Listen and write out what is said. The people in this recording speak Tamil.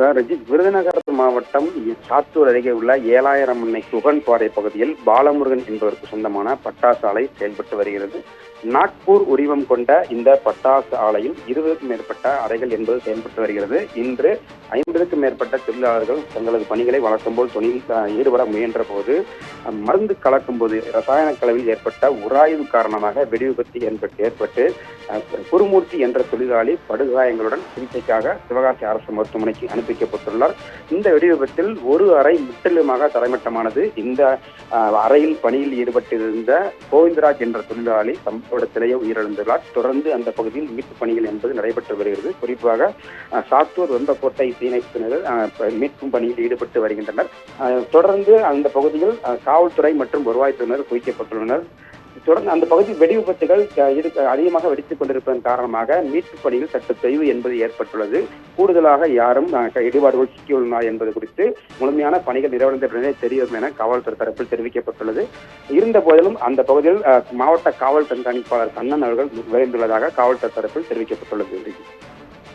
ரஞ்சித், விருதுநகர் மாவட்டம் சாத்தூர் அருகே உள்ள 7000 அன்னை குகன்பாறை பகுதியில் பாலமுருகன் என்பவருக்கு சொந்தமான பட்டாசு ஆலை செயல்பட்டு வருகிறது. நாக்பூர் உரிமம் கொண்ட இந்த பட்டாசு ஆலையில் 20க்கும் மேற்பட்ட அறைகள் என்பது செயல்பட்டு வருகிறது. இன்று 50க்கும் மேற்பட்ட தொழிலாளர்கள் தங்களது பணிகளை வழக்கம் போல் தொழில் ஈடுபட முயன்ற போது மருந்து கலக்கும் போது ரசாயன கலவில் ஏற்பட்ட உராய்வு காரணமாக வெடிவிபத்து ஏற்பட்டு குருமூர்த்தி என்ற தொழிலாளி படுகாயங்களுடன் சிகிச்சைக்காக சிவகாசி அரசு மருத்துவமனைக்கு அனுப்பிக்கப்பட்டுள்ளார். இந்த வெடிவிபத்தில் ஒரு அறை முற்றிலுமாக தரைமட்டமானது. இந்த அறையில் பணியில் ஈடுபட்டிருந்த கோவிந்தராஜ் என்ற தொழிலாளி இடத்திலேயே உயிரிழந்துள்ளார். தொடர்ந்து அந்த பகுதியில் மீட்பு பணிகள் என்பது நடைபெற்று வருகிறது. குறிப்பாக சாத்தூர் வெம்பக்கோட்டை தீயணைப்பினர் மீட்பும் பணியில் ஈடுபட்டு வருகின்றனர். தொடர்ந்து அந்த பகுதியில் காவல்துறை மற்றும் வருவாய்த்துறையினர் குவிக்கப்பட்டுள்ளனர். தொடர்ந்து அந்த பகுதி வெடி விபத்துகள் அதிகமாக வெடித்துக் கொண்டிருப்பதன் காரணமாக மீட்பு பணியில் சற்று தொய்வு என்பது ஏற்பட்டுள்ளது. கூடுதலாக யாரும் இடிபாடுகள் சிக்கியுள்ளனர் என்பது குறித்து முழுமையான பணிகள் நிறைவடைந்த பின்னரே தெரியும் என காவல்துறை தரப்பில் தெரிவிக்கப்பட்டுள்ளது. இருந்த போதிலும் அந்த பகுதியில் மாவட்ட காவல் கண்காணிப்பாளர் கண்ணன் அவர்கள் விரைந்துள்ளதாக காவல்துறை தரப்பில் தெரிவிக்கப்பட்டுள்ளது.